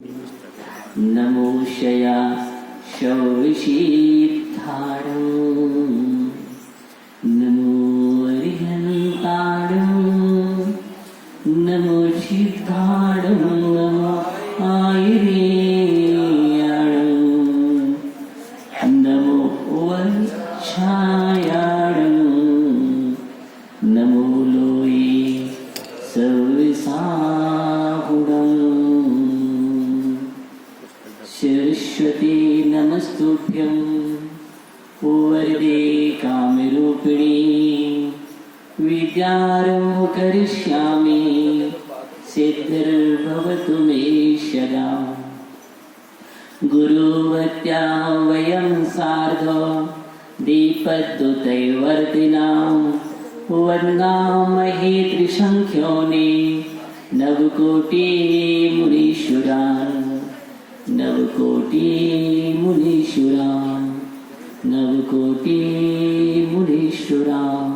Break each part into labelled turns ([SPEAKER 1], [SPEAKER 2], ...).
[SPEAKER 1] नमो शया शौषीत्थाणं नमो अरिहन्ताणं नमो शिद्धाणं नमो आयुर्वेयाणं नमो वच्छायाणं नमो लोये सविसाहुणम् सरस्वती नमस्तुभ्यं वरदे कामरूपिणी विद्यारम्भ करिष्यामि सिद्धिर्भवतु मे सदा। गुरुवत्या वयं सार्धो दीपद्युतैवर्तिनां वन्दामहे त्रिसंख्योनि नवकोटिमुनीश्वरान् नवकोटिमुनीश्वरान् नवकोटिमुनीश्वरान्।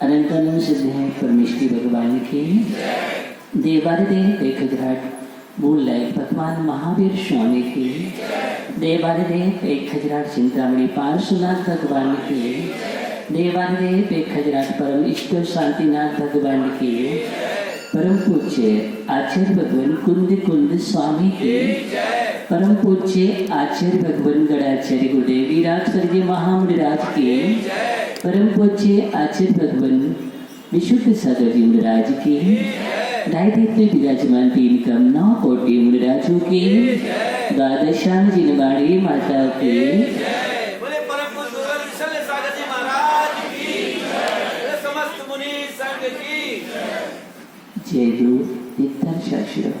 [SPEAKER 1] अनंतानंद सिद्ध है परमेश्वरी भगवान की देवादिदेव पेखघाट मूल लय भगवान महावीर स्वामी की देवादिदेव पेखघाट चिंतामणि पार्श्वनाथ भगवान की देवादिदेव पेखघाट परम इष्ट शांतिनाथ भगवान की परम पूज्य आचार्य भगवान कुंद कुंद स्वामी के परम पूज्य आचार्य भगवान गणाचार्य गुरुदेव वीराक्षर जी महामुनिराज के परम पूज्य आचार्य भगवान विशुद्ध सागर जी मुनिराज की दायित्व विराजमान तीन कम 9 कोटि मुनिराजों की द्वादशांग जिनवाड़ी माता के जय गुरु तीर्थंकर शास्त्र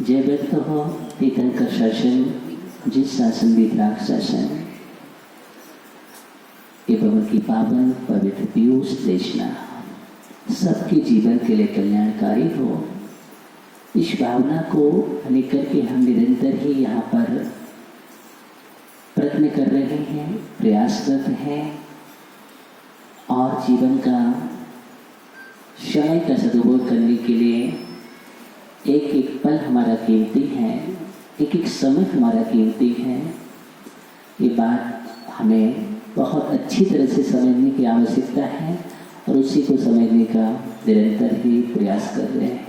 [SPEAKER 1] जय व्यक्त हो तीर्थंकर शासन जिस शासन विद्राग शासन एवं की पावन पवित्र पीयूष देशना सबके जीवन के लिए कल्याणकारी हो। इस भावना को लेकर के हम निरंतर ही यहाँ पर प्रयत्न कर रहे हैं, प्रयासरत हैं और जीवन का समय का सदुपयोग करने के लिए एक एक पल हमारा कीमती है, एक एक समय हमारा कीमती है। ये बात हमें बहुत अच्छी तरह से समझने की आवश्यकता है और उसी को समझने का निरंतर ही प्रयास कर रहे हैं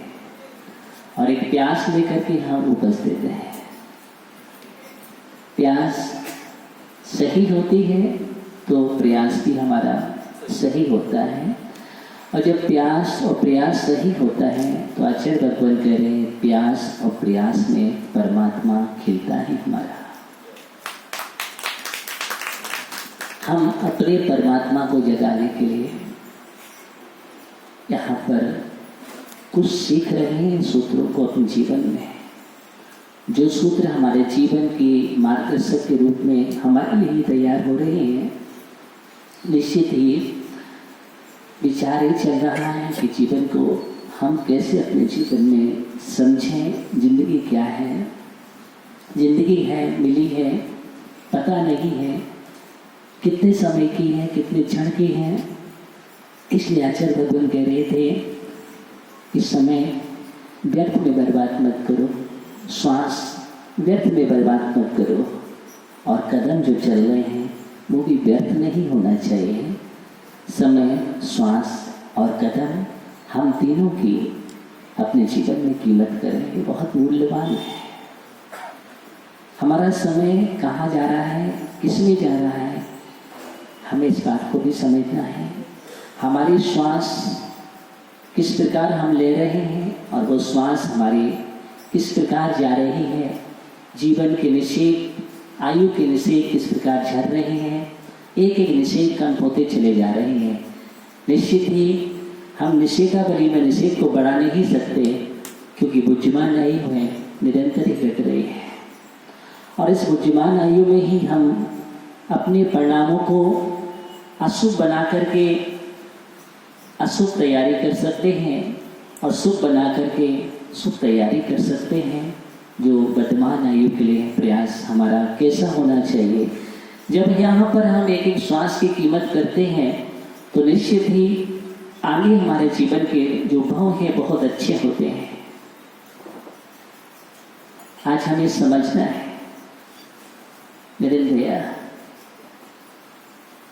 [SPEAKER 1] और एक प्यास लेकर के हम उपस्थित हैं। प्यास सही होती है तो प्रयास भी हमारा सही होता है और जब प्यास और प्रयास सही होता है तो आचार्य भगवान कह रहे हैं प्यास और प्रयास में परमात्मा खिलता है हमारा। हम अपने परमात्मा को जगाने के लिए यहाँ पर कुछ सीख रहे हैं सूत्रों को अपने जीवन में। जो सूत्र हमारे जीवन की मार्गदर्शक के रूप में हमारे लिए तैयार हो रहे हैं, निश्चित ही विचार ये चल रहा है कि जीवन को हम कैसे अपने जीवन में समझें। जिंदगी क्या है, जिंदगी है मिली है पता नहीं है, कितने समय की है, कितने क्षण की है। इसलिए आचार्य भगवान कह रहे थे इस समय व्यर्थ में बर्बाद मत करो, श्वास व्यर्थ में बर्बाद मत करो और कदम जो चल रहे हैं वो भी व्यर्थ नहीं होना चाहिए। समय, श्वास और कदम हम तीनों की अपने जीवन में कीमत करें, ये बहुत मूल्यवान है। हमारा समय कहाँ जा रहा है, किसमें जा रहा है, हमें इस बात को भी समझना है। हमारी श्वास किस प्रकार हम ले रहे हैं और वो श्वास हमारी किस प्रकार जा रही है, जीवन के निषेध, आयु के निषेध किस प्रकार झड़ रहे हैं, एक एक निषेध कम होते चले जा रहे हैं। निश्चित ही हम निषेधावली में निषेध को बढ़ा नहीं सकते क्योंकि बुद्धिमान आयु है निरंतर ही घट रही है और इस बुद्धिमान आयु में ही हम अपने परिणामों को अशुभ बना करके अशुभ तैयारी कर सकते हैं और शुभ बना करके शुभ तैयारी कर सकते हैं। जो वर्तमान आयु के लिए प्रयास हमारा कैसा होना चाहिए। जब यहाँ पर हम एक एक श्वास की कीमत करते हैं तो निश्चित ही आगे हमारे जीवन के जो भाव हैं बहुत अच्छे होते हैं। आज हमें समझना है। मेरे भैया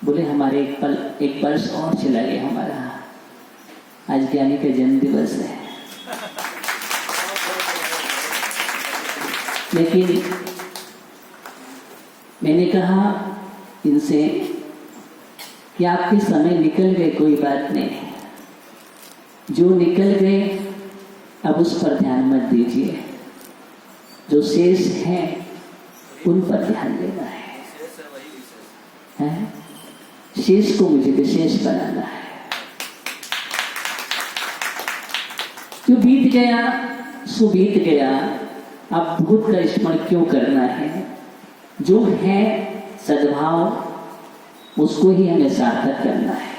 [SPEAKER 1] बोले हमारे एक वर्ष और चला गया हमारा। आज ज्ञानी का जन्म दिवस है, लेकिन मैंने कहा इनसे कि आपके समय निकल गए, कोई बात नहीं, जो निकल गए अब उस पर ध्यान मत दीजिए, जो शेष है उन पर ध्यान देना है? शेष को मुझे विशेष बनाना है। जो बीत गया सो बीत गया, अब भूत का स्मरण क्यों करना है? जो है सद्भाव उसको ही हमें सार्थक करना है।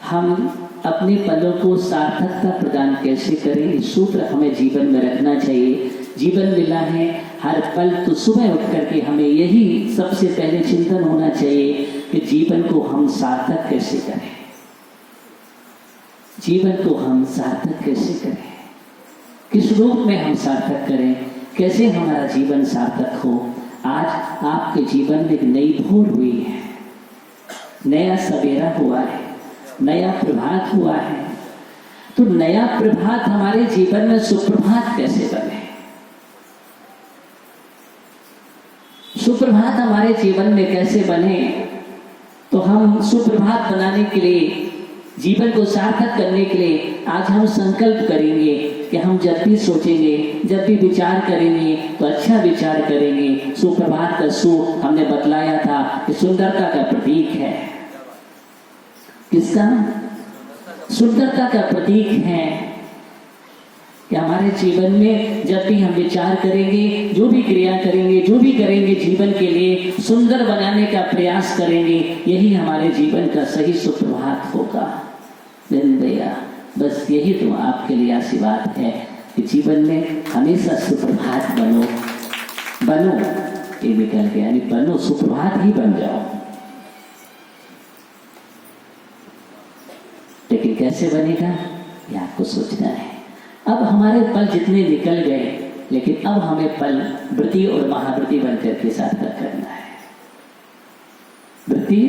[SPEAKER 1] हम अपने पलों को सार्थकता प्रदान कैसे करें, इस सूत्र हमें जीवन में रखना चाहिए। जीवन मिला है हर पल, तो सुबह उठ करके हमें यही सबसे पहले चिंतन होना चाहिए कि जीवन को हम सार्थक कैसे करें, जीवन को हम सार्थक कैसे करें, किस रूप में हम सार्थक करें, कैसे हमारा जीवन सार्थक हो। आज आपके जीवन में एक नई भोर हुई है, नया सवेरा हुआ है, नया प्रभात हुआ है, तो नया प्रभात हमारे जीवन में सुप्रभात कैसे बने? सुप्रभात हमारे जीवन में कैसे बने? तो हम सुप्रभात बनाने के लिए, जीवन को सार्थक करने के लिए आज हम संकल्प करेंगे कि हम जब भी सोचेंगे, जब भी विचार करेंगे तो अच्छा विचार करेंगे। सुप्रभात का सु हमने बतलाया था कि सुंदरता का प्रतीक है। किसका? सुंदरता का प्रतीक है कि हमारे जीवन में जब भी हम विचार करेंगे, जो भी क्रिया करेंगे, जो भी करेंगे, जीवन के लिए सुंदर बनाने का प्रयास करेंगे, यही हमारे जीवन का सही सुप्रभात होगा। भैया बस यही तो आपके लिए आशीर्वाद है कि जीवन में हमेशा सुप्रभात बनो, बनो ये निकल गया, यानी बनो, सुप्रभात ही बन जाओ। लेकिन कैसे बनेगा ये आपको सोचना है। अब हमारे पल जितने निकल गए, लेकिन अब हमें पल वृत्ति और महावृत्ति बनकर के सार्थक करना है। वृत्ति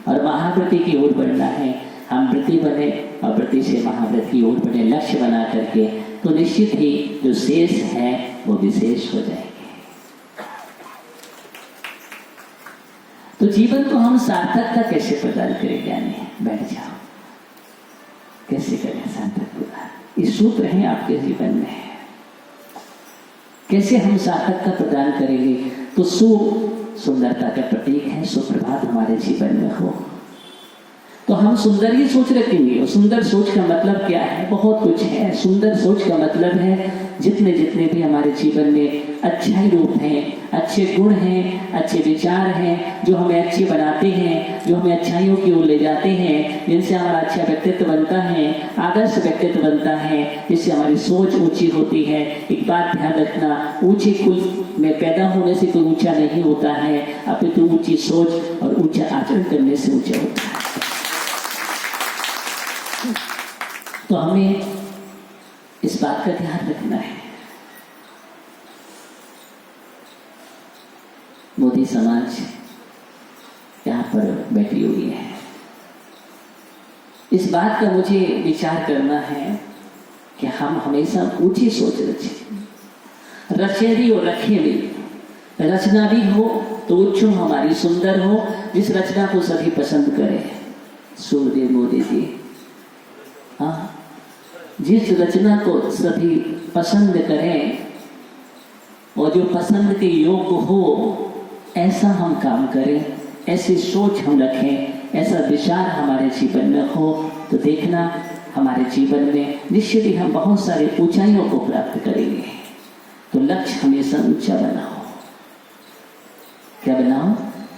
[SPEAKER 1] और महावृत्ति की ओर बढ़ना है। हम वृत्ति बने और वृत्ति से महावृत्ति की ओर बढ़े, लक्ष्य बना करके, तो निश्चित ही जो शेष है वो विशेष हो जाएंगे। तो जीवन को हम सार्थकता कैसे प्रदान करें? ज्ञानी बैठ जाओ, कैसे करें सार्थक प्रदान? इस सूत्र है आपके जीवन में, कैसे हम सार्थकता प्रदान करेंगे? तो सुंदरता का प्रतीक है, सुप्रभात हमारे जीवन में हो तो हम सुंदर ही सोच रखेंगे। और सुंदर सोच का मतलब क्या है? बहुत कुछ है। सुंदर सोच का मतलब है जितने जितने भी हमारे जीवन में अच्छाई रूप हैं, अच्छे गुण हैं, अच्छे विचार हैं, जो हमें अच्छे बनाते हैं, जो हमें अच्छाइयों की ओर ले जाते हैं, जिनसे हमारा अच्छा व्यक्तित्व बनता है, आदर्श व्यक्तित्व बनता है, जिससे हमारी सोच ऊंची होती है। एक बात ध्यान रखना, ऊंचे कुल में पैदा होने से कोई ऊंचा नहीं होता है, अपितु ऊंची सोच और ऊंचा आचरण करने से ऊंचा होता है। तो हमें इस बात का ध्यान रखना है। मोदी समाज यहाँ पर बैठी हुई है, इस बात का मुझे विचार करना है कि हम हमेशा ऊंची सोच रखें, रचे भी और रखें भी। रचना भी हो तो उच्च हमारी सुंदर हो, जिस रचना को सभी पसंद करें। सूर्यदेव मोदी जी, हाँ, जिस रचना को सभी पसंद करें और जो पसंद के योग्य हो, ऐसा हम काम करें, ऐसी सोच हम रखें, ऐसा विचार हमारे जीवन में हो, तो देखना हमारे जीवन में निश्चित ही हम बहुत सारी ऊंचाइयों को प्राप्त करेंगे। तो लक्ष्य हमेशा ऊंचा बनाओ। क्या बनाओ?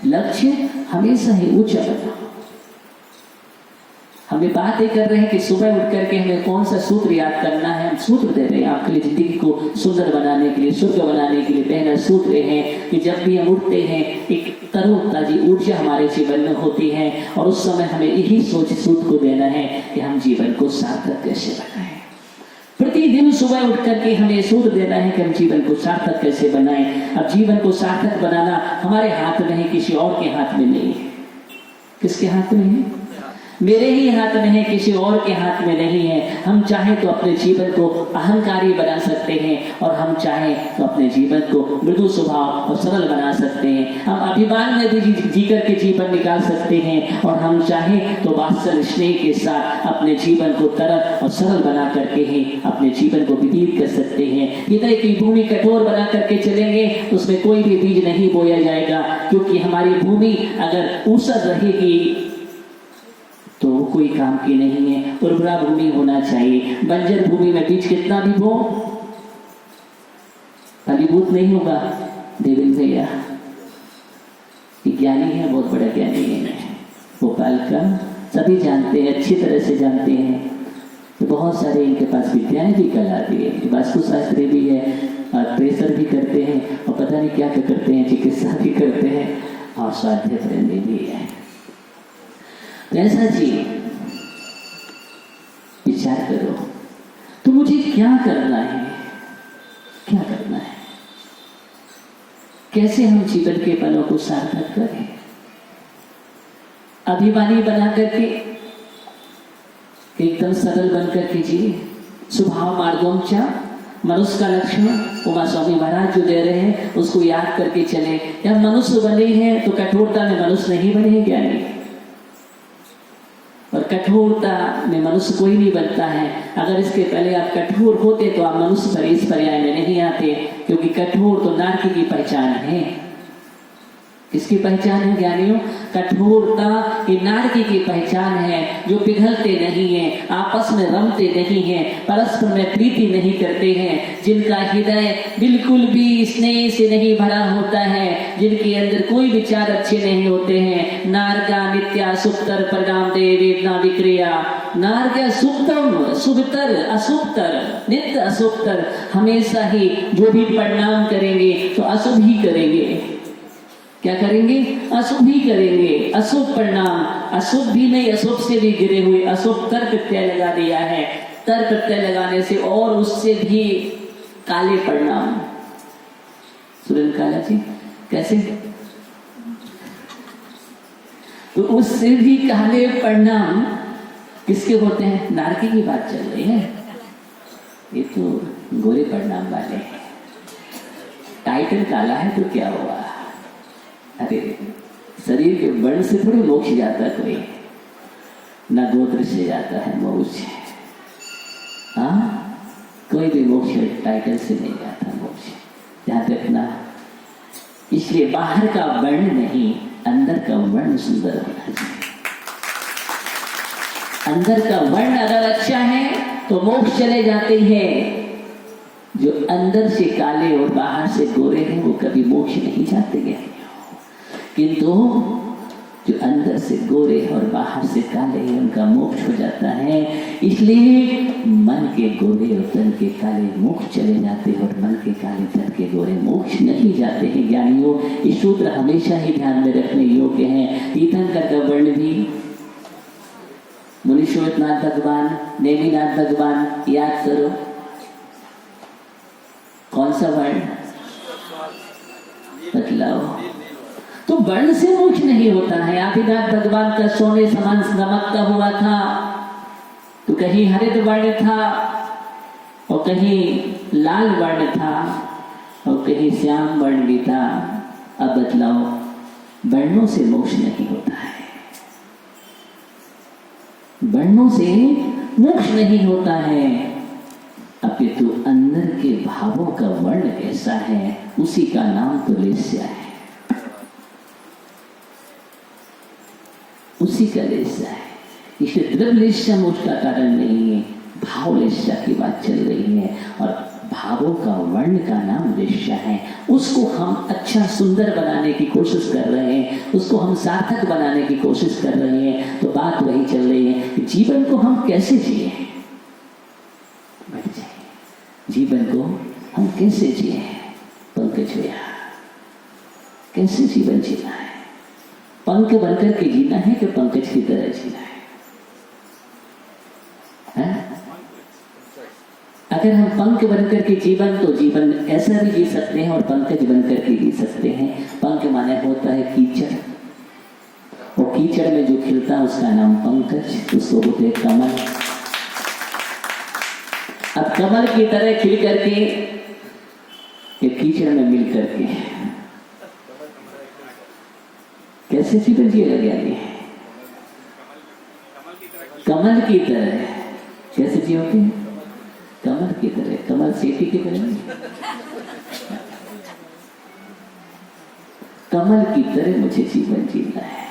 [SPEAKER 1] लक्ष्य हमेशा ही ऊंचा बनाओ। हमें बात ये कर रहे हैं कि सुबह उठ करके हमें कौन सा सूत्र याद करना है। हम सूत्र दे रहे हैं आपके लिए, जिंदगी को सुंदर बनाने के लिए, स्वर्ग बनाने के लिए पहला सूत्र है कि जब भी हम उठते हैं एक तरोताजी ऊर्जा हमारे जीवन में होती है, और उस समय हमें यही सोच सूत्र को देना है कि हम जीवन को सार्थक कैसे बनाएं। प्रति प्रतिदिन सुबह उठ करके हमें सूत्र देना है कि हम जीवन को सार्थक कैसे बनाएं। अब जीवन को सार्थक बनाना हमारे हाथ में है, किसी और के हाथ में नहीं है। किसके हाथ में है? मेरे ही हाथ में है, किसी और के हाथ में नहीं है। हम चाहें तो अपने जीवन को अहंकारी बना सकते हैं और हम चाहें तो अपने जीवन को मृदु स्वभाव और सरल बना सकते हैं। हम अभिमान में भी जी करके जीवन निकाल सकते हैं और हम चाहें तो वात्सल्य स्नेह के साथ अपने जीवन को तरल और सरल बना करके ही अपने जीवन को व्यतीत कर सकते हैं। हृदय की भूमि कठोर बना करके चलेंगे तो उसमें कोई भी बीज नहीं बोया जाएगा, क्योंकि हमारी भूमि अगर ऊसर रहेगी तो कोई काम की नहीं है। उर्वरा भूमि होना चाहिए। बंजर भूमि में बीज कितना भी बो फलीभूत नहीं होगा। देवेंद्र भैया ज्ञानी है, बहुत बड़ा ज्ञानी है, भोपाल का, सभी जानते हैं, अच्छी तरह से जानते हैं। तो बहुत सारे इनके पास विद्याएं भी कला दी है, वास्तुशास्त्री भी है और प्रेशर भी करते हैं और पता नहीं क्या क्या करते हैं, चिकित्सा भी करते हैं और स्वाध्याय प्रेमी भी है। ऐसा जी विचार करो तो मुझे क्या करना है, क्या करना है, कैसे हम जीवन के पलों को सार्थक करें। अभिमानी बना करके एकदम सरल बनकर के जिए। स्वभाव मार्गोमचा मनुष्य का लक्षण उमा स्वामी महाराज जो दे रहे हैं उसको याद करके चले। जब मनुष्य बने हैं तो कठोरता में मनुष्य नहीं बने ज्ञानी, और कठोरता में मनुष्य कोई नहीं बनता है। अगर इसके पहले आप कठोर होते तो आप मनुष्य पर इस पर्याय में नहीं आते, क्योंकि कठोर तो नारकी की पहचान है। किसकी पहचान है ज्ञानियों? कठोरता ये नारकी की पहचान है, जो पिघलते नहीं हैं, आपस में रमते नहीं हैं, परस्पर में प्रीति नहीं करते हैं, जिनका हृदय बिल्कुल भी स्नेह से नहीं भरा होता है, जिनके अंदर कोई विचार अच्छे नहीं होते हैं। नारका नित्या सुप्तर परिणाम दे वेदना विक्रिया। नारका सुप्तम सुभतर असुप्तर नित्य असुप्तर, हमेशा ही जो भी परिणाम करेंगे तो अशुभ ही करेंगे। क्या करेंगे? अशुभ ही करेंगे। अशुभ परिणाम, अशुभ भी नहीं, अशुभ से भी गिरे हुए, अशुभ तर्क प्रत्यय लगा दिया है। तर्क प्रत्यय लगाने से और उससे भी काले परिणाम। सुरेंद्र काला जी कैसे? तो उससे भी काले परिणाम किसके होते हैं? नारकी की बात चल रही है, ये तो गोरे परिणाम वाले हैं। टाइटल काला है तो क्या हुआ? अरे शरीर के वर्ण से थोड़ी मोक्ष जाता कोई, न गोत्र से जाता है मोक्ष। हाँ, कोई भी मोक्ष टाइटल से नहीं जाता मोक्ष, ध्यान रखना। इसलिए बाहर का वर्ण नहीं, अंदर का वर्ण सुंदर होना चाहिए। अंदर का वर्ण अगर अच्छा है तो मोक्ष चले जाते हैं। जो अंदर से काले और बाहर से गोरे हैं वो कभी मोक्ष नहीं जाते हैं, किंतु जो अंदर से गोरे और बाहर से काले हैं उनका मोक्ष हो जाता है। इसलिए मन के गोरे और तन के काले मोक्ष चले जाते हैं और मन के काले तन के गोरे मोक्ष नहीं जाते हैं। ज्ञानियों, ये सूत्र हमेशा ही ध्यान में रखने योग्य है। तीर्थंकर का वर्ण भी मुनीश्वरनाथ भगवान, नेमिनाथ भगवान, याद करो कौन सा वर्ण बतलाओ। तो वर्ण से मोक्ष नहीं होता है। आदिनाथ भगवान का सोने समान दमकता हुआ था, तो कहीं हरित वर्ण था और कहीं लाल वर्ण था और कहीं श्याम वर्ण भी था। अब बतलाओ, वर्णों से मोक्ष नहीं होता है, वर्णों से मोक्ष नहीं होता है। अपितु अंदर के भावों का वर्ण कैसा है उसी का नाम तो लेस्या है, उसी का लेस्या है। इसलिए द्रव्यलेस्या मोक्ष का कारण नहीं है, भावलेस्या की बात चल रही है और भावों का वर्ण का नाम लेस्या है। उसको हम अच्छा सुंदर बनाने की कोशिश कर रहे हैं, उसको हम सार्थक बनाने की कोशिश कर रहे हैं। तो बात वही चल रही है कि जीवन को हम कैसे जिए। बैठ जाए, जीवन को हम कैसे जिए। पंकज भैया, कैसे जीवन जीना है? पंख बनकर के जीना है कि पंकज की तरह जीना है? अगर हम पंख बनकर के जीवन, तो जीवन ऐसा भी जी सकते हैं और पंकज बनकर के जी सकते हैं। पंख माने होता है कीचड़, और कीचड़ में जो खिलता है उसका नाम पंकज, उसको बोलते हैं कमल। अब कमल की तरह खिल करके ये कीचड़ में मिल करके कैसे जीवन जिएगा ज्ञानी? कमल की तरह कैसे जियोगे? कमल की तरह, कमल सेठी की तरह, कमल की तरह मुझे जीवन जीना है।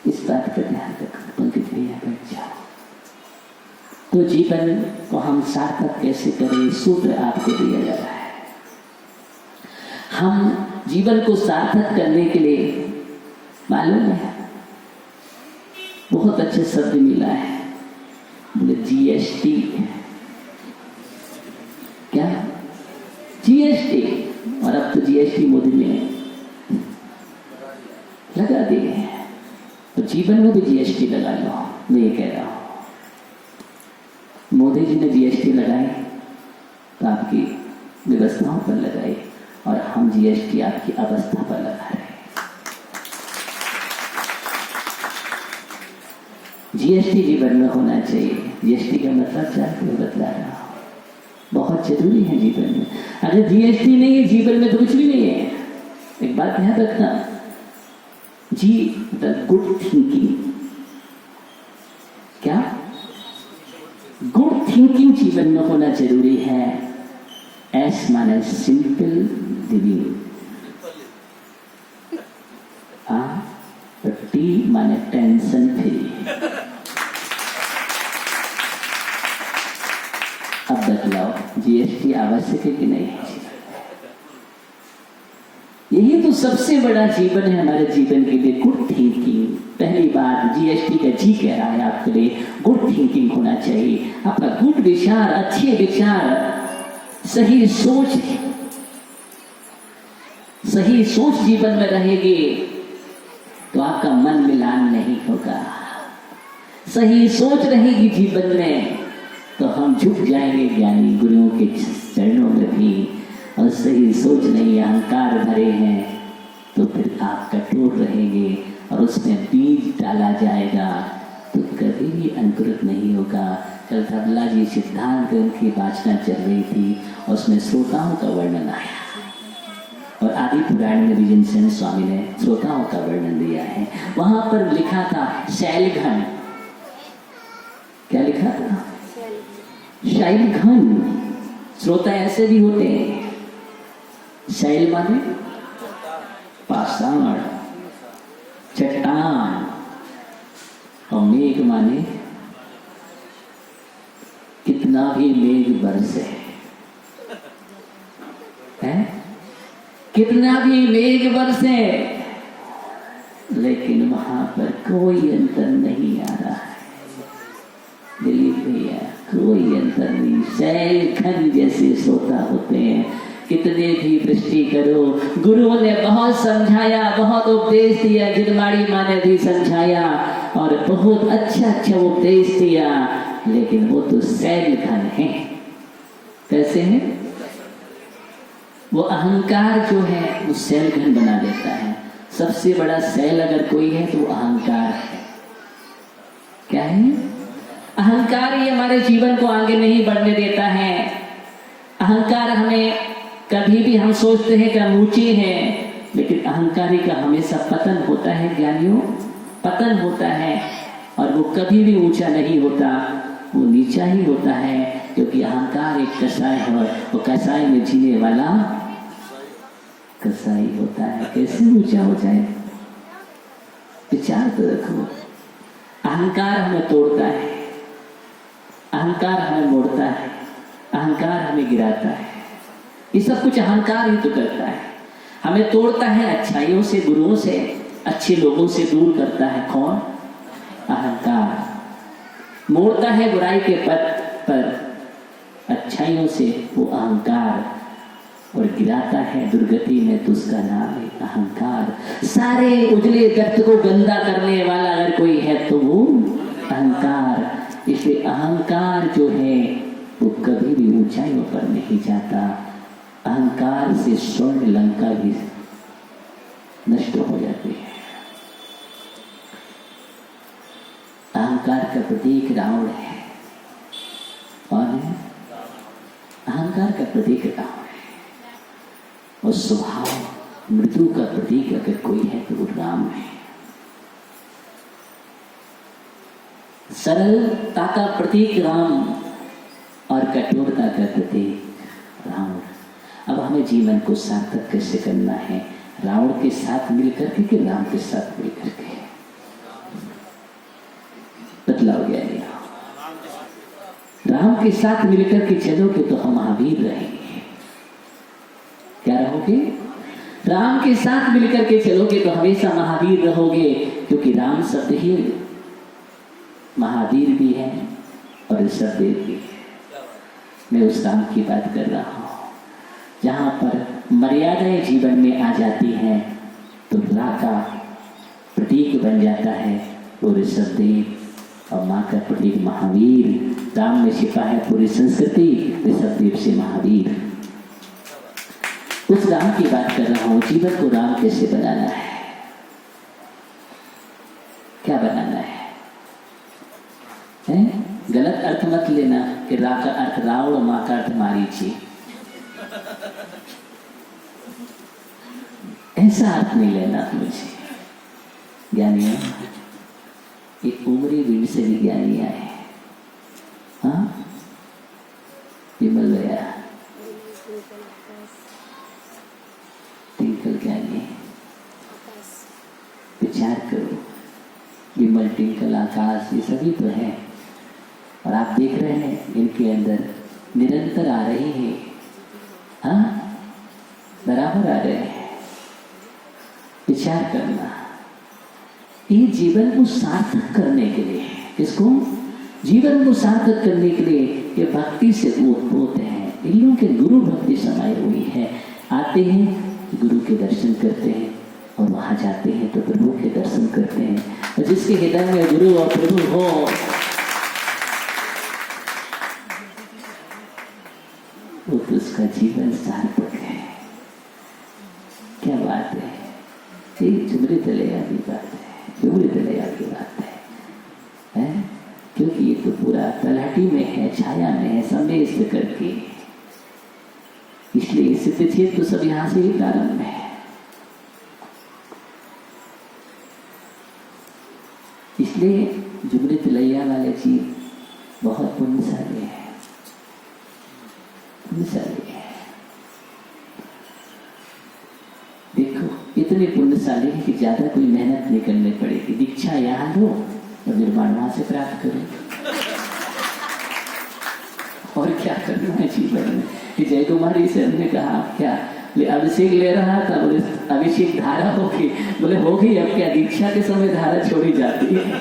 [SPEAKER 1] इस बात का ध्यान रखो। पंकज भैया बैठ जाओ। तो जीवन को हम सार्थक कैसे करें, सूत्र आपको दिया जा रहा है। हम जीवन को सार्थक करने के लिए, मालूम है, बहुत अच्छे शब्द मिला है, बोले जीएसटी। क्या? जीएसटी। और अब तो जीएसटी मोदी ने लगा दिए, तो जीवन में भी जीएसटी लगा लो। मैं ये कह रहा हूं, मोदी जी ने जीएसटी लगाई तो आपकी व्यवस्थाओं पर लगाई, और हम जीएसटी आपकी अवस्था पर लगा रहे हैं। जीएसटी जीवन में होना चाहिए। जीएसटी का मतलब क्या है बतला रहा हूं, बहुत जरूरी है जीवन में। अगर जीएसटी नहीं है जीवन में तो कुछ भी नहीं है। एक बात ध्यान रखना, जी द गुड थिंकिंग। क्या? गुड थिंकिंग जीवन में होना जरूरी है। एस माने सिंपल लिविंग, टी माने टेंशन फ्री। अब बतलाओ जीएसटी आवश्यक है कि नहीं? यही तो सबसे बड़ा जीवन है हमारे जीवन के लिए, गुड थिंकिंग। पहली बात जीएसटी का जी कह रहा है आपके लिए गुड थिंकिंग होना चाहिए। आपका गुड विचार, अच्छे विचार, सही सोच जीवन में रहेगी तो आपका मन मिलान नहीं होगा। सही सोच रहेगी जीवन में तो हम झुक जाएंगे ज्ञानी गुरुओं के चरणों में भी। और सही सोच नहीं, अहंकार भरे हैं तो फिर आप कठोर रहेंगे और उसमें बीज डाला जाएगा तो कभी भी अंकुरित नहीं होगा। कल धवला जी सिद्धांत ग्रंथ की वाचना चल रही थी और उसमें श्रोताओं का वर्णन आया, और आदि पुराण में विजन सेन स्वामी ने श्रोताओं का वर्णन दिया है। वहां पर लिखा था शैलघन। क्या लिखा था? शैलघन। श्रोता ऐसे भी होते हैं। शैल माने पाषाण, चट्टान, और मेघ माने कितना भी मेघ बरसे है, कितना भी मेघ बरसे, लेकिन वहां पर कोई अंतर नहीं आ रहा है। दिलीप भैया, कोई अंतर नहीं। शैलखंड जैसे श्रोता होते हैं। कितने भी वृष्टि करो, गुरुओं ने बहुत समझाया, बहुत उपदेश दिया, जिनमाड़ी माँ ने भी समझाया और बहुत अच्छा उपदेश दिया, लेकिन वो तो शैलखंड है। कैसे है? वो अहंकार जो है वो शैलखंड बना देता है। सबसे बड़ा शैल अगर कोई है तो अहंकार है। क्या है? अहंकार ही हमारे जीवन को आगे नहीं बढ़ने देता है। अहंकार हमें, कभी भी हम सोचते हैं कि हम ऊंचे हैं, लेकिन अहंकारी का हमेशा पतन होता है ज्ञानियों, पतन होता है। और वो कभी भी ऊंचा नहीं होता, वो नीचा ही होता है, क्योंकि अहंकार एक कसाई है और वो कसाई में जीने वाला कसाई होता है। कैसे ऊंचा हो जाए? विचार तो रखो। अहंकार हमें तोड़ता है, अहंकार हमें मोड़ता है, अहंकार हमें गिराता है। ये सब कुछ अहंकार ही तो करता है। हमें तोड़ता है अच्छाइयों से, गुरुओं से, अच्छे लोगों से दूर करता है। कौन? अहंकार। मोड़ता है बुराई के पथ पर अच्छाइयों से, वो अहंकार, और गिराता है दुर्गति में, तो उसका नाम है अहंकार। सारे उजले जगत को गंदा करने वाला अगर कोई है तो वो अहंकार। इसलिए अहंकार जो है वो कभी भी ऊंचाइयों पर नहीं जाता। अहंकार से स्वर्ण लंका भी नष्ट हो जाती है। अहंकार का प्रतीक रावण है। कौन है? अहंकार का प्रतीक रावण है। और स्वभाव मृत्यु का प्रतीक अगर कोई है तो वो राम है। सरलता का प्रतीक राम और कठोरता का प्रतीक रावण। अब हमें जीवन को सार्थक कैसे करना है? रावण के साथ मिलकर के कि राम के साथ मिलकर के? बदलाव गया नहीं। राम के साथ मिलकर के चलोगे तो हम महावीर रहेंगे। क्या रहोगे? राम के साथ मिलकर के चलोगे तो हमेशा महावीर रहोगे, क्योंकि राम शब्द ही महावीर भी है और सदैव भी है। मैं उस राम की बात कर रहा हूं जहां पर मर्यादाएं जीवन में आ जाती हैं तो रा का प्रतीक बन जाता है पूरे ऋषभदेव, और माँ का प्रतीक महावीर। राम में छिपा है पूरी संस्कृति, ऋषभदेव से महावीर। उस राम की बात कर रहा हूं। जीवन को राम कैसे बनाना है? क्या बनाना है? गलत अर्थ मत लेना कि रा का अर्थ रावण और माँ का अर्थ मारीची। ऐसा अर्थ नहीं लेना मुझे। ज्ञानी एक उमरी विंड से भी ज्ञानी आए। हाँ, विमल गया टिंकल ज्ञानी। विचार करो, विमल, टिंकल, आकाश, ये सभी तो है। और आप देख रहे हैं इनके अंदर निरंतर आ रही है। हाँ, बराबर आ रहे हैं। विचार करना, ये जीवन को सार्थक करने के लिए। किसको? जीवन को सार्थक करने के लिए ये भक्ति से ओतप्रोत है। इन लोगों के गुरु भक्ति समाई हुई है। आते हैं, गुरु के दर्शन करते हैं, और वहां जाते हैं तो प्रभु के दर्शन करते हैं। और जिसके हृदय में गुरु और प्रभु हो, वो तो उसका जीवन सार्थक है। क्या बात है! ये झुमरी तलैया की बात है, झुमरी तलैया की बात है, क्योंकि ये तो पूरा तलहटी में है, छाया में है, समेत करके। इसलिए सिद्धक्षेत्र तो सब यहां से ही प्रारंभ है। इसलिए झुमरी तलैया वाले जी बहुत पुण्यशाली है, पुण्यशाली है। देखो, इतने पुण्यशाली है कि ज्यादा कोई मेहनत नहीं करनी पड़ेगी। दीक्षा यहाँ लो और निर्माण वहां से प्राप्त करो। और क्या करना है जीवन में? कि जय कुमारी से हमने कहा क्या अभिषेक ले रहा था, बोले अभिषेक धारा होगी। बोले होगी, अब क्या दीक्षा के समय धारा छोड़ी जाती है?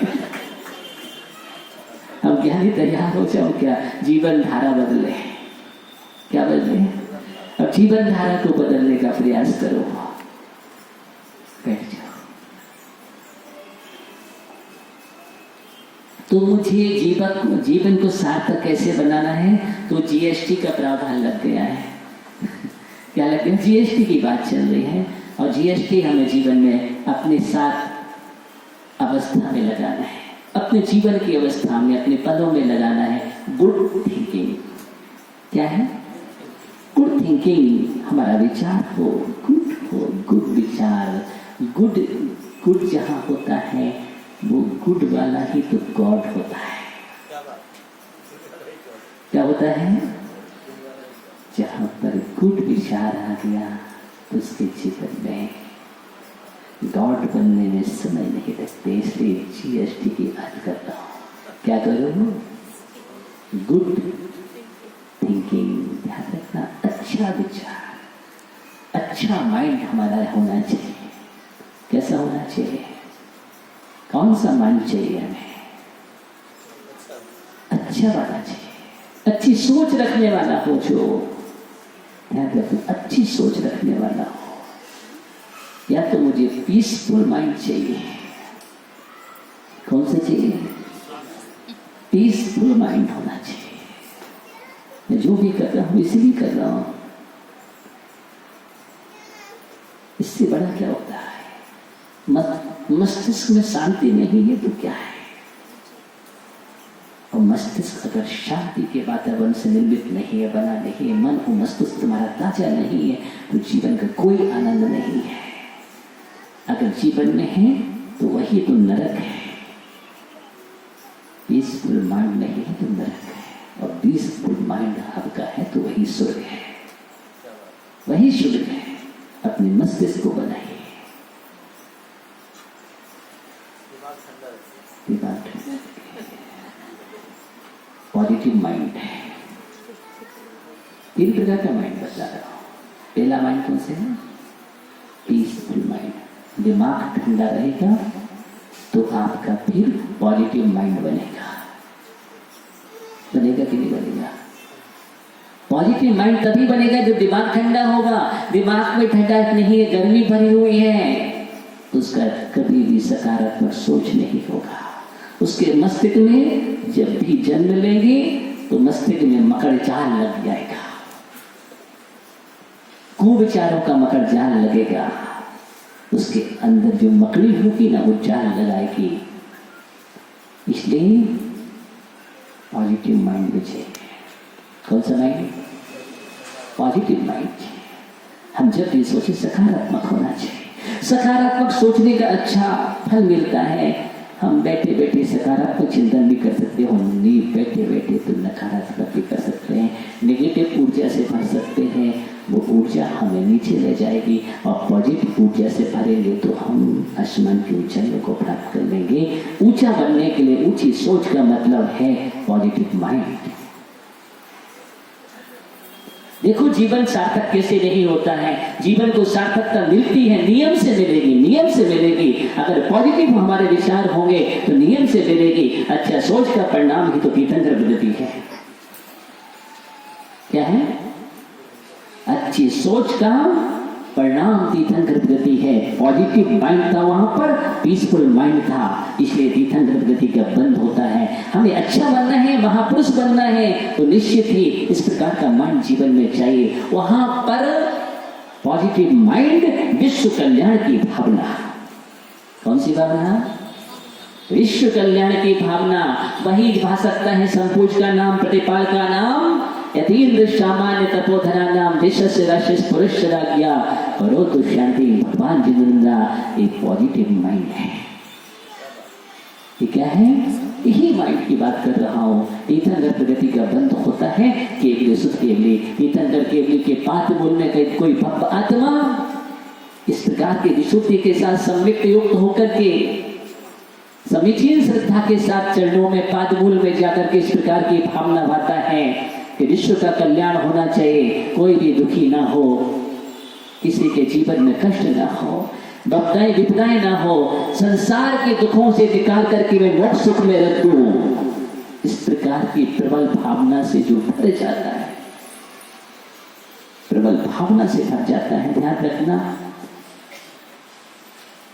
[SPEAKER 1] हम ज्ञानी तैयार हो जाओ, क्या जीवन धारा बदले। क्या बदले? अब जीवन धारा को बदलने का प्रयास करो। बैठ जाओ। तो मुझे जीवन को सार्थक कैसे बनाना है? तो जीएसटी का प्रावधान लग गया है। क्या लग गया? जीएसटी की बात चल रही है, और जीएसटी हमें जीवन में अपने साथ अवस्था में लगाना है, अपने जीवन की अवस्था में, अपने पदों में लगाना है। Good thinking. क्या है? Good thinking. हमारा विचार हो गुड विचार। गुड जहाँ होता है वो गुड वाला ही तो गॉड होता है। क्या होता है? जहाँ पर गुड विचार आ गया तो उसके जीवन में गॉड बनने में समय नहीं लगते। इसलिए जीएसटी की बात कर रहा हूँ। क्या करो? Good thinking. ध्यान रखना, अच्छा विचार, अच्छा माइंड हमारा होना चाहिए। कैसा होना चाहिए? कौन सा माइंड चाहिए हमें? अच्छा वाला चाहिए, अच्छी सोच रखने वाला हो। जो ध्यान रखो, अच्छी सोच रखने वाला हो। या तो मुझे पीसफुल माइंड चाहिए। कौन सा चाहिए? पीसफुल माइंड होना चाहिए। मैं जो भी कर रहा हूं इसलिए कर रहा हूं। इससे बड़ा क्या होता है? मस्तिष्क में शांति नहीं है तो क्या है? और मस्तिष्क अगर शांति के वातावरण से निर्मित नहीं है, बना नहीं है, मन और मस्तिष्क तुम्हारा ताजा नहीं है, तो जीवन का कोई आनंद नहीं है। अगर जीवन में है तो वही तो नरक है। पीसफुल माइंड नहीं है तो नरक है, और पीसफुल माइंड आपका है तो वही स्वर्ग है, वही स्वर्ग है। अपने मस्तिष्क को बनाइए, पॉजिटिव माइंड है। 3 प्रकार का माइंड बता रहा हूं। पहला माइंड कौन से है? Peaceful mind. दिमाग ठंडा रहेगा तो आपका फिर पॉजिटिव माइंड बनेगा। बनेगा कि नहीं बनेगा? पॉजिटिव माइंड तभी बनेगा जब दिमाग ठंडा होगा। दिमाग में ठंडा नहीं है, गर्मी भरी हुई है, तो उसका कभी भी सकारात्मक सोच नहीं होगा। उसके मस्तिष्क में जब भी जन्म लेंगे तो मस्तिष्क में मकड़ जाल लग जाएगा, कुविचारों का मकड़ जाल लगेगा। उसके अंदर जो मकड़ी होगी ना, वो जाल लगाएगी। इसलिए पॉजिटिव माइंड में चाहिए। कौन सा माइंड? Positive mind. हम जब भी सोचे सकारात्मक होना चाहिए। सकारात्मक सोचने का अच्छा फल मिलता है। हम बैठे बैठे सकारात्मक चिंतन भी कर सकते हो, नहीं बैठे बैठे तो नकारात्मक भी कर सकते हैं। नेगेटिव ऊर्जा से भर सकते हैं, वो ऊर्जा हमें नीचे ले जाएगी। और पॉजिटिव ऊर्जा से भरेंगे तो हम आसमान की ऊंचाइयों को प्राप्त कर लेंगे। ऊंचा बनने के लिए ऊंची सोच का मतलब है पॉजिटिव माइंड। देखो जीवन सार्थक कैसे नहीं होता है। जीवन को सार्थकता मिलती है, नियम से मिलेगी, नियम से मिलेगी। अगर पॉजिटिव हमारे विचार होंगे तो नियम से मिलेगी। अच्छा सोच का परिणाम ही तो तीर्थंकर पद्धति है। क्या है? अच्छी सोच का परिणाम तीर्थंकर पद्धति है। पॉजिटिव माइंड था वहां पर, पीसफुल माइंड था, इसलिए तीर्थंकर पद्धति का बंद होता है। हमें अच्छा बनना है, महापुरुष बनना है, तो निश्चित ही इस प्रकार का माइंड जीवन में चाहिए। वहां पर पॉजिटिव माइंड, विश्व कल्याण की भावना। कौन सी भावना? विश्व कल्याण की भावना। वही भा सकता है संपूज का नाम, प्रतिपाल का नाम, यतीन्द्र सामान्य तपोधना नाम, देशस्य राशिस पुरुष राज्ञा, करो तो शांति भगवान जिनेंद्रा। एक पॉजिटिव माइंड है। ये क्या है? यही माइंड की बात कर रहा हूँ। तीर्थंकर प्रगति का बंध होता है केवली सुख केवली। तीर्थंकर केवली के पात्र बोलने का कोई भक्त आत्मा इस प्रकार की विशुद्धि के साथ सम्मिलित युक्त होकर के समीचीन श्रद्धा के साथ चरणों में पादमूल में जाकर के इस प्रकार की भावना भाता है कि विश्व का कल्याण होना चाहिए, कोई भी दुखी ना हो, किसी के जीवन में कष्ट ना हो, विपदाएं विपदाएं ना हो, संसार के दुखों से निकाल करके मैं मोक्ष सुख में रख दूं। इस प्रकार की प्रबल भावना से जो भर जाता है, प्रबल भावना से भर जाता है, ध्यान रखना,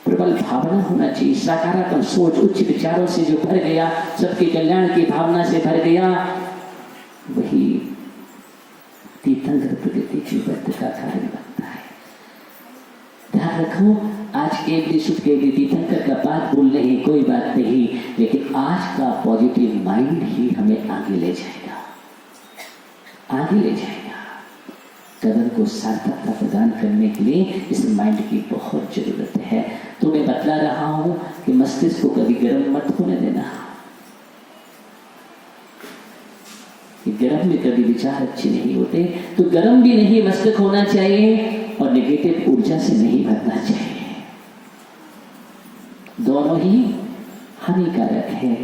[SPEAKER 1] प्रबल भावना होना चाहिए। सकारात्मक सोच, उच्च विचारों से जो भर गया, सबके कल्याण की भावना से भर गया, वही तीर्थंकर प्रगति की वृत्ति का कारण बनता है। ध्यान रखो, आज केवली सुख केवली तीर्थंकर का बात बोल रहे हैं, कोई बात नहीं, लेकिन आज का पॉजिटिव माइंड ही हमें आगे ले जाएगा, आगे ले जाएगा। कदम को सार्थकता प्रदान करने के लिए इस माइंड की बहुत जरूरत है। तो मैं बतला रहा हूं कि मस्तिष्क को कभी गर्म मत होने देना। गर्म में कभी विचार अच्छे नहीं होते, तो गर्म भी नहीं मस्तिष्क होना चाहिए और नेगेटिव ऊर्जा से नहीं भरना चाहिए। दोनों ही हानिकारक है।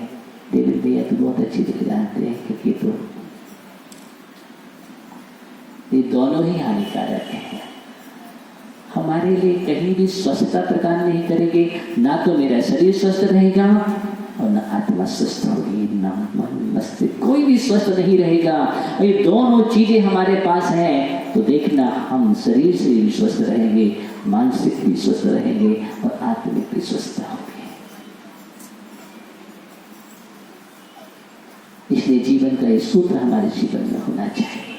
[SPEAKER 1] देवी भैया तो बहुत अच्छी दिख जानते हैं, क्योंकि तो ये दोनों ही हानिकारक है। हमारे लिए कहीं भी स्वस्थता प्रदान नहीं करेंगे। ना तो मेरा शरीर स्वस्थ रहेगा और ना आत्मा स्वस्थ होगी, ना मन मस्तिष्क, कोई भी स्वस्थ नहीं रहेगा। ये दोनों चीजें हमारे पास हैं, तो देखना हम शरीर से भी स्वस्थ रहेंगे, मानसिक भी स्वस्थ रहेंगे और आत्मिक भी स्वस्थ होंगे। इसलिए जीवन जीवन का ये सूत्र हमारे जीवन में होना चाहिए।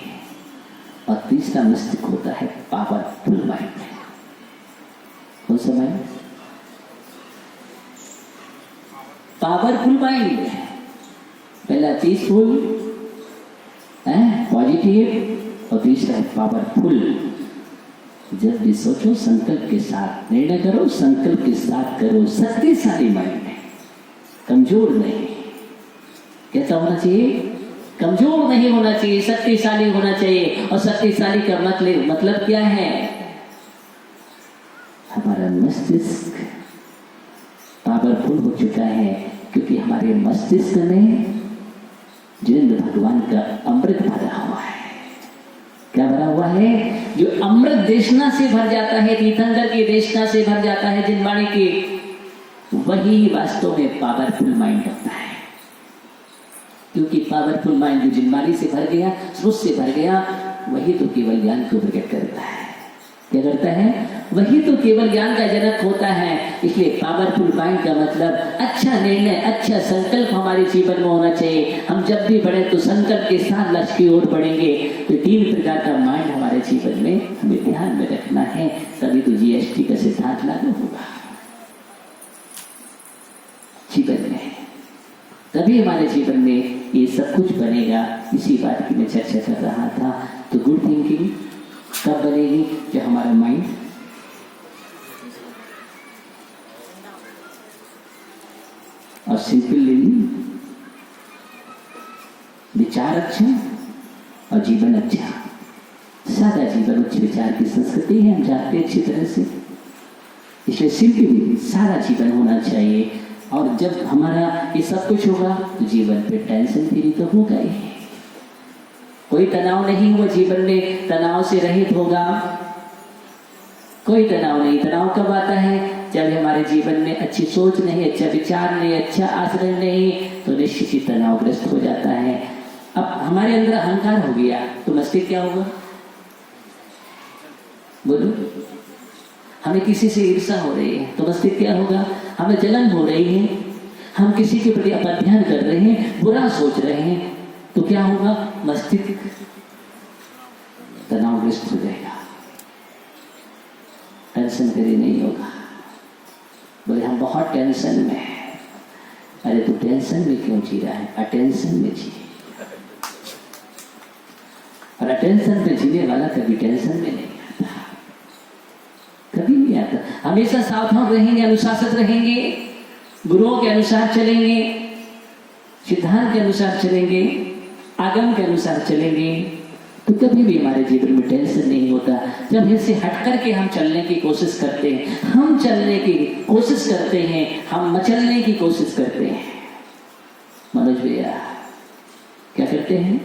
[SPEAKER 1] और तीसरा मस्तिष्क होता है पावरफुल माइंड। कौन सा माइंड? Powerful mind. पहला पीसफुल है, पॉजिटिव, और तीसरा है पावरफुल। जब भी सोचो संकल्प के साथ निर्णय करो, संकल्प के साथ करो। शक्तिशाली माइंड है, कमजोर नहीं। कैसा होना चाहिए? कमजोर नहीं होना चाहिए, शक्तिशाली होना चाहिए। और शक्तिशाली का मतलब क्या है? हमारा मस्तिष्क पावरफुल हो चुका है, क्योंकि हमारे मस्तिष्क में जिंद भगवान का अमृत भरा हुआ है। क्या भरा हुआ है? जो अमृत देशना से भर जाता है, तीर्थंकर की देशना से भर जाता है जिनवाणी की, वही वास्तव में पावरफुल माइंड होता है। क्योंकि पावरफुल माइंड जो जिनवाणी से भर गया, सोच से भर गया, वही तो केवल ज्ञान को प्रकट करता है। क्या करता है? वही तो केवल ज्ञान का जनक होता है। इसलिए पावरफुल माइंड का मतलब अच्छा निर्णय, अच्छा संकल्प हमारे जीवन में होना चाहिए। हम जब भी बढ़े तो संकल्प के साथ लक्ष्य की ओर बढ़ेंगे। तो 3 प्रकार का माइंड हमारे जीवन में हमें ध्यान में रखना है, तभी तो GST का सिद्धांत लागू होगा जीवन में, तभी हमारे जीवन में ये सब कुछ बनेगा। इसी बात की मैं चर्चा कर रहा था। तो गुड थिंकिंग कब बनेगी? जब हमारा माइंड और सिंपल लिविंग, विचार अच्छा और जीवन अच्छा, सादा जीवन उच्च विचार की संस्कृति है, हम जानते हैं अच्छी तरह से। इसलिए सिंपल सादा जीवन होना चाहिए। और जब हमारा ये सब कुछ होगा तो जीवन पे टेंशन फ्री तो होगा ही, कोई तनाव नहीं हुआ जीवन में, तनाव से रहित होगा, कोई तनाव नहीं। तनाव कब आता है? जब हमारे जीवन में अच्छी सोच नहीं, अच्छा विचार नहीं, अच्छा आचरण नहीं, तो निश्चित ही तनावग्रस्त हो जाता है। अब हमारे अंदर अहंकार हो गया तो मस्तिष्क क्या होगा? बोलो। हमें किसी से ईर्ष्या हो रही है तो मस्तिष्क क्या होगा? हमें जलन हो रही है, हम किसी के प्रति अपध्यान कर रहे हैं, बुरा सोच रहे हैं, तो क्या होगा? मस्तिष्क तनावग्रस्त हो जाएगा, टेंशन फ्री नहीं होगा। बोले हम बहुत टेंशन में हैं। अरे तू टेंशन में क्यों जी रहा है? अटेंशन में जी। और अटेंशन में जीने वाला कभी टेंशन में नहीं आता, कभी नहीं आता। हमेशा सावधान रहेंगे, अनुशासित रहेंगे, गुरुओं के अनुसार चलेंगे, सिद्धांत के अनुसार चलेंगे, आगम के अनुसार चलेंगे, तो कभी भी हमारे जीवन में टेंशन नहीं होता। जब इससे हट करके हम चलने की कोशिश करते हैं, हम चलने की कोशिश करते हैं, हम मचलने की कोशिश करते हैं, मनोज भैया क्या करते हैं?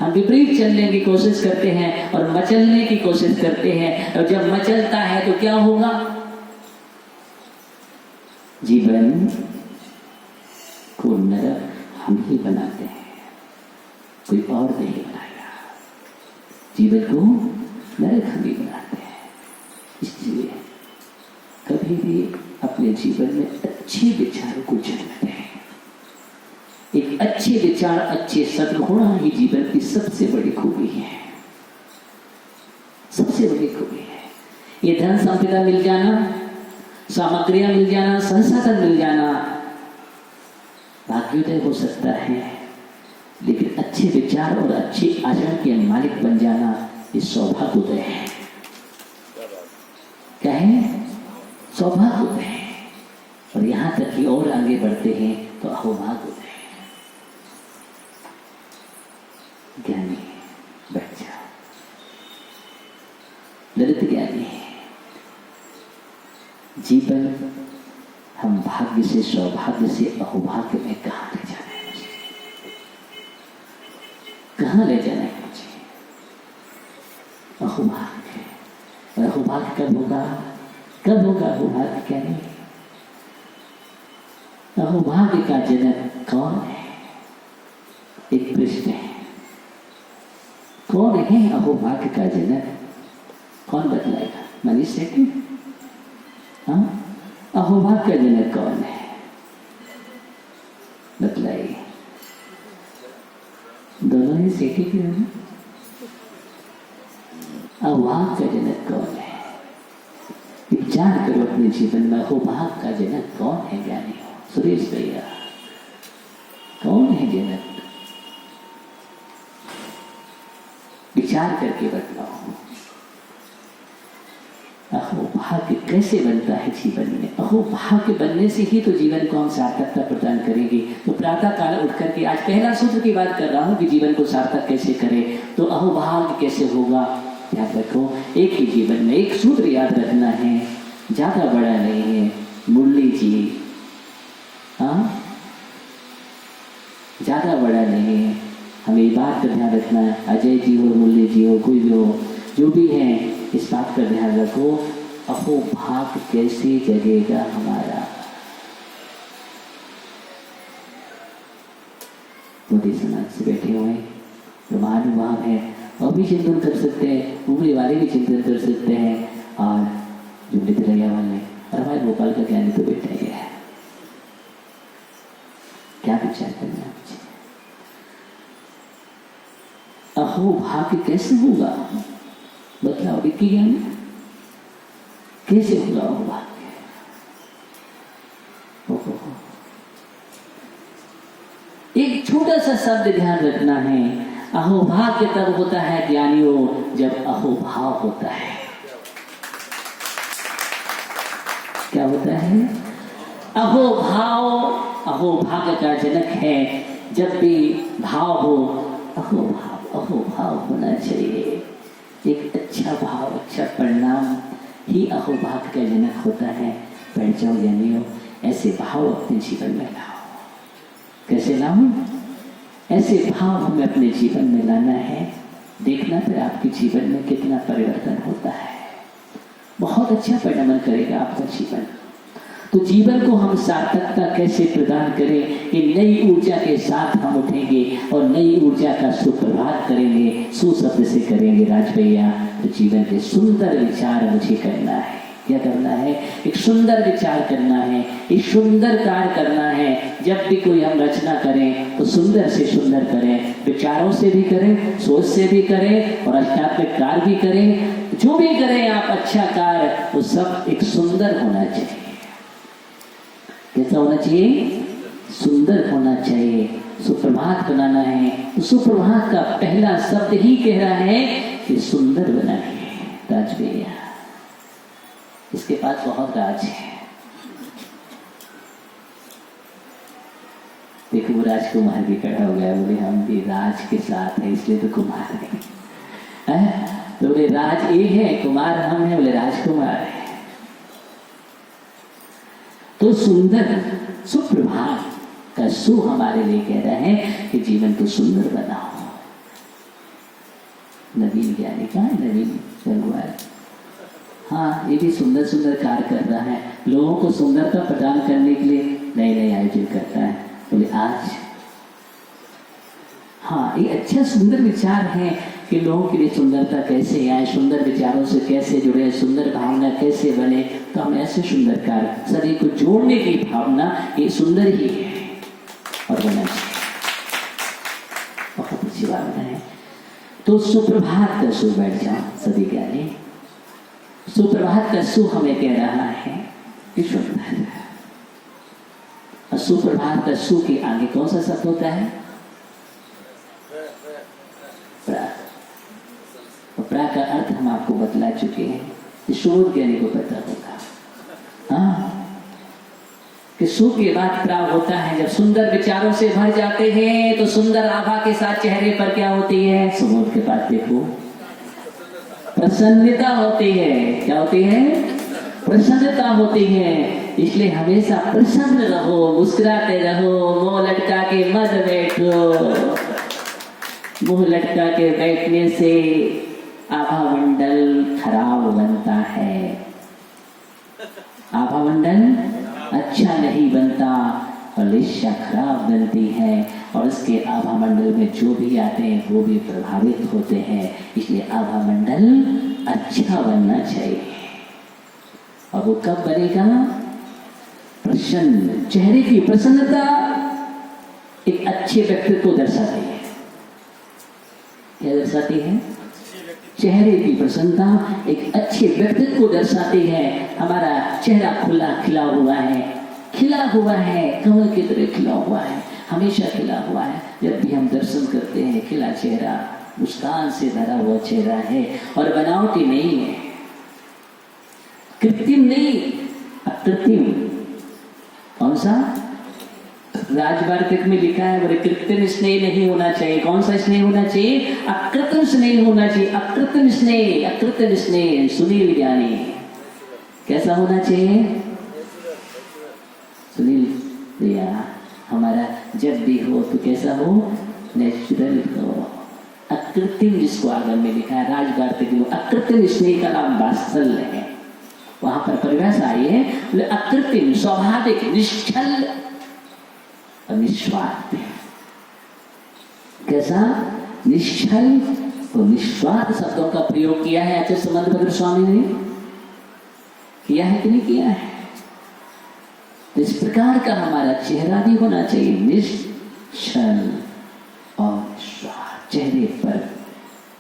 [SPEAKER 1] हम विपरीत चलने की कोशिश करते हैं और मचलने की कोशिश करते हैं। और जब मचलता है तो क्या होगा? जीवन को नरक हम ही बनाते हैं, कोई और नहीं बनाएगा। जीवन को नरक हम ही बनाते हैं। इसलिए कभी भी अपने जीवन में अच्छे विचारों को जन्म दें। एक अच्छे विचार, अच्छे सद्गुण ही जीवन की सबसे बड़ी खूबी है, सबसे बड़ी खूबी है। ये धन संपदा मिल जाना, सामग्रियां मिल जाना, संसाधन मिल जाना भाग्योदय हो सकता है, लेकिन अच्छे विचार और अच्छे आचरण के मालिक बन जाना ये सौभाग्योदय है। क्या है? सौभाग्योदय है। और यहां तक कि और आगे बढ़ते हैं तो अहोभाग्योदय है। ज्ञानी बैठ जाओ, ललित ज्ञानी है। जीवन हम भाग्य से, सौभाग्य से अहोभाग्य में कहां ले जाना है मुझे? कहां ले जाना है मुझे? अहोभाग्य। और अहोभाग्य कब होगा? कब होगा अहोभाग्य? क्या नहीं? अहोभाग्य का जनक कौन है? एक प्रश्न है। कौन है अहोभाग्य का जनक? कौन बतलाएगा? मनीष सेठी? हाँ, अहोभाग्य का जनक कौन है? बतलाइए। सेठी क्यों है? अहोभाग का जनक कौन है? विचार करो अपने जीवन में, अहोभाग का जनक कौन है? ज्ञानी हो सुरेश भैया, कौन है जनक? विचार करके बताओ। अहोभाग्य कैसे बनता है जीवन में? अहोभाग्य बनने से ही तो जीवन को हम सार्थकता प्रदान करेंगे। तो प्रातः काल उठ करके, आज पहला सूत्र की बात कर रहा हूँ कि जीवन को सार्थक कैसे करें, तो अहोभाग्य कैसे होगा? याद रखो, एक ही जीवन में एक सूत्र याद रखना है, ज्यादा बड़ा नहीं है। मुरली जी, हाँ, ज्यादा बड़ा नहीं है। हमें ये बात का ध्यान रखना है। अजय जी हो, मुरली जी हो, कोई भी हो, जो भी है, इस बात का ध्यान रखो, अहोभाग्य कैसे जगेगा हमारा। मोदी समाज से बैठे हुए जो महानुभाव है वो भी चिंतन कर सकते हैं, उंगली वाले भी चिंतन कर सकते हैं, और जो मित्रया वाले और हमारे भोपाल का ज्ञानी तो बैठा ही है। क्या विचार करना है? अहोभाग्य कैसे होगा? बतलाओ विक्की ज्ञानी, कैसे होगा अहोभाग्य? एक छोटा सा शब्द ध्यान रखना है, अहोभाग्य तब होता है ज्ञानियों जब अहोभाव होता है। क्या होता है? अहोभाव अहोभाग्य का जनक है। जब भी भाव हो, अहोभाव होना चाहिए। एक अच्छा भाव, अच्छा परिणाम ही अहोभाग्य का जनक होता है। बैठ जाओ ज्ञानियों, ऐसे भाव अपने जीवन में लाओ। कैसे लाऊं? ऐसे भाव हमें अपने जीवन में लाना है। देखना फिर आपके जीवन में कितना परिवर्तन होता है। बहुत अच्छा परिणाम करेगा आपका जीवन। तो जीवन को हम सार्थकता कैसे प्रदान करें कि नई ऊर्जा के साथ हम उठेंगे और नई ऊर्जा का सुप्रभात करेंगे, सुशब्द से करेंगे राज भैया। तो जीवन के सुंदर विचार मुझे करना है। क्या करना है? एक सुंदर विचार करना है, एक सुंदर कार्य करना है। जब भी कोई हम रचना करें तो सुंदर से सुंदर करें, विचारों से भी करें, सोच से भी करें, और आध्यात्मिक कार्य भी करें। जो भी करें आप अच्छा कार्य, वो सब एक सुंदर होना चाहिए। कैसा होना चाहिए? सुंदर होना चाहिए। सुप्रभात बनाना है तो सुप्रभात का पहला शब्द ही कह रहा है कि सुंदर बनाइए राज भैया। इसके पास बहुत राज है। देखो वो राजकुमार भी खड़ा हो गया, बोले हम भी राज के साथ है इसलिए तो कुमार है। तो बोले राज ये है, कुमार हम है, बोले राजकुमार है। तो सुंदर सुप्रभात का सु हमारे लिए कह रहा है कि जीवन को सुंदर बनाओ। नवीन ज्ञानी का है, नवीन गंगवार, हाँ, ये भी सुंदर सुंदर कार्य कर रहा है। लोगों को सुंदरता प्रदान करने के लिए नए नए आयोजन करता है। बोले आज हाँ, ये अच्छा सुंदर विचार है कि लोगों के लिए सुंदरता कैसे आए, सुंदर विचारों से कैसे जुड़े, सुंदर भावना कैसे बने। तो हम ऐसे सुंदर कार्य, शरीर को जोड़ने की भावना ये सुंदर ही है और होना चाहिए। बहुत अच्छी भावना है। तो सुप्रभात का सु बैठ जाओ सभी ज्ञानी। सुप्रभात का सु हमें कह रहा है कि सुंदर। और सुप्रभात का सु के आगे कौन सा शब्द होता है? प्रा। प्रा का अर्थ हम आपको बतला चुके हैं, शोध ज्ञानी को पता होगा। हाँ, कि सु के बाद प्रा होता है। जब सुंदर विचारों से भर जाते हैं तो सुंदर आभा के साथ चेहरे पर क्या होती है? सुबोध के पास देखो, प्रसन्नता होती है। क्या होती है? प्रसन्नता होती है। इसलिए हमेशा प्रसन्न रहो, मुस्कुराते रहो, मुंह लटका के मत बैठो। मुंह लटका के बैठने से आभामंडल खराब बनता है, आभामंडल अच्छा नहीं बनता और ईर्ष्या खराब बनती है। और इसके आभामंडल में जो भी आते हैं वो भी प्रभावित होते हैं। इसलिए आभामंडल अच्छा बनना चाहिए। और वो कब बनेगा? प्रसन्न। चेहरे की प्रसन्नता एक अच्छे व्यक्तित्व को दर्शाती है। क्या दर्शाती है? चेहरे की प्रसन्नता एक अच्छे व्यक्तित्व को दर्शाती है। हमारा चेहरा खुला खिला हुआ है, कमल की तरह खिला हुआ है, हमेशा खिला हुआ है। जब भी हम दर्शन करते हैं, खिला चेहरा, मुस्कान से भरा हुआ चेहरा है और बनावटी नहीं है, कृत्रिम नहीं, अकृत्रिम। कौन सा? राजवार्तिक में लिखा है, बोले कृत्रिम स्नेह नहीं होना चाहिए। कौन सा स्नेह होना चाहिए? अकृत्रिम स्नेह होना चाहिए। अकृत्रिम स्नेह सुनील ज्ञानी कैसा होना चाहिए? सुनील भैया हमारा जब भी हो तो कैसा हो? नेचुरल हो। अकृत्रिम जिसको आगे में लिखा है राजवार्तिक में, अकृत्रिम स्नेह का नाम वात्सल्य है। वहां पर परिभाषा आई है, बोले अकृत्रिम, स्वाभाविक, निश्चल और निस्वार्थ। कैसा? निश्चल और निस्वार्थ शब्दों का प्रयोग किया है आचार्य समंतभद्र स्वामी ने। किया है कि नहीं किया है? तो इस प्रकार का हमारा चेहरा भी होना चाहिए, निश्चल और निस्वार्थ। चेहरे पर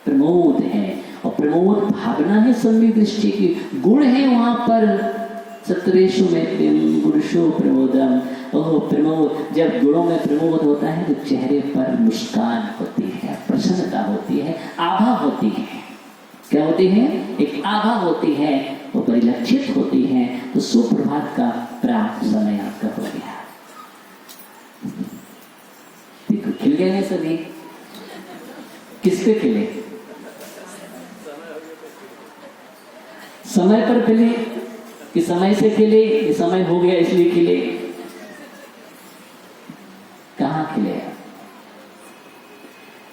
[SPEAKER 1] प्रमोद है, और प्रमोद भावना है, सम्यक दृष्टि की गुण है। वहां पर सत्रेषु में पुरुषो प्रमोदम। ओह प्रमोद, जब गुणों में प्रमोद होता है तो चेहरे पर मुस्कान होती है, प्रसन्नता होती है, आभा होती है। क्या होती है? एक आभा होती है, वो परिलक्षित होती है। तो सुप्रभात का प्राप्त समय आपका हो गया। देखो खिल गए हैं सभी। किस पे खिले? समय पर खिले कि समय से खिले? ये समय हो गया इसलिए खिले? कहाँ खिले?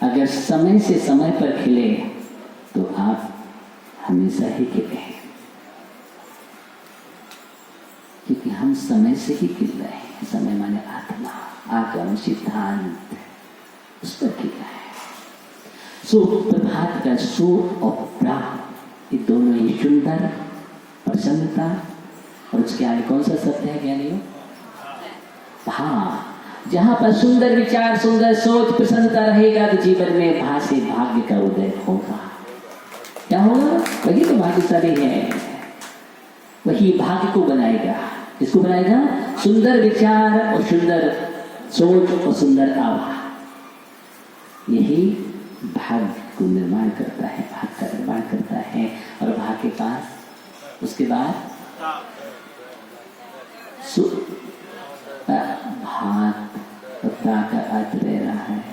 [SPEAKER 1] अगर समय से समय पर खिले तो आप हमेशा ही खिले हैं, क्योंकि हम समय से ही खिल रहे हैं। समय माने आत्मा, आगम, सिद्धांत, उस पर खिला है। सो प्रभात का सो और प्राप्त, ये दोनों ही सुंदर, प्रसन्नता, और उसके आगे कौन सा शब्द है ज्ञानियों? हाँ, जहां पर सुंदर विचार, सुंदर सोच, प्रसन्नता रहेगा तो जीवन में भा से भाग्य का उदय होगा। क्या होगा? वही तो भाग्यशाली है, वही भाग्य को बनाएगा। इसको बनाएगा सुंदर विचार और सुंदर सोच और सुंदर आभा। यही भाग्य को निर्माण करता है, भाग्य का निर्माण करता है। और भाग्य के पास उसके बाद भाग का अर्थ रह रहा है।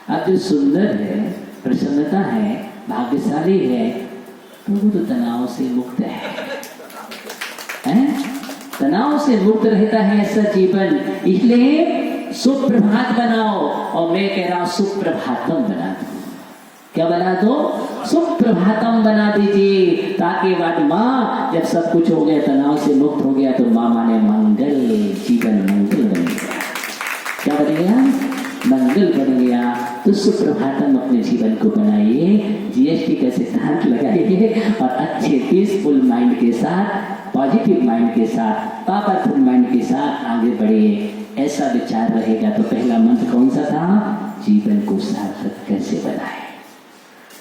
[SPEAKER 1] अब जो सुंदर है, प्रसन्नता है, भाग्यशाली है, तो वो तो तनाव से मुक्त है? तनाव से मुक्त रहता है ऐसा जीवन। इसलिए सुप्रभात बनाओ, और मैं कह रहा हूं सुप्रभातम बना दो। क्या बना दो? सुप्रभातम बना दीजिए, ताकि बाद माँ जब सब कुछ हो गया, तनाव से मुक्त हो गया, तो माँ माने मंगल, जीवन मंगल बन गया। क्या बन गया? मंगल बन गया। तो सुप्रभातम अपने जीवन को बनाइए, जीएसटी का सिद्धांत लगाइए, और अच्छे पीसफुल माइंड के साथ, पॉजिटिव माइंड के साथ, पावरफुल माइंड के साथ आगे बढ़िए। ऐसा विचार रहेगा तो पहला मंत्र कौन सा था? जीवन को सार्थक कैसे बनाए।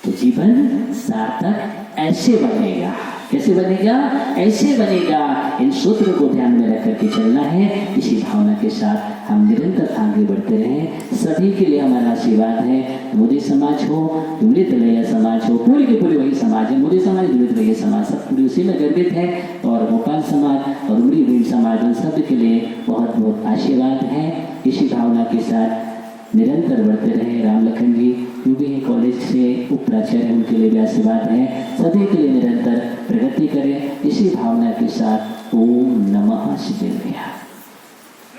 [SPEAKER 1] तो जीवन सार्थक ऐसे बनेगा। कैसे बनेगा? ऐसे बनेगा। इन सूत्रों को ध्यान में रख करके चलना है। इसी भावना के साथ हम निरंतर आगे बढ़ते रहें। सभी के लिए हमारा आशीर्वाद है। मोदी समाज हो, अमृत लैया समाज हो, पूरी की पूरी वही समाज है। मोदी समाज, अमृत लैया समाज, सब पूरी उसी में गर्भित है। और भोपाल समाज और उमरी भीड़ समाज, उन सब के लिए बहुत बहुत आशीर्वाद है। इसी भावना के साथ निरंतर बढ़ते रहे। राम लखन जी यूबी कॉलेज से उपप्राचार्य, उनके लिए भी आशीर्वाद है। सभी के लिए निरंतर प्रगति करें। इसी भावना के साथ ओम नमः शिवाय।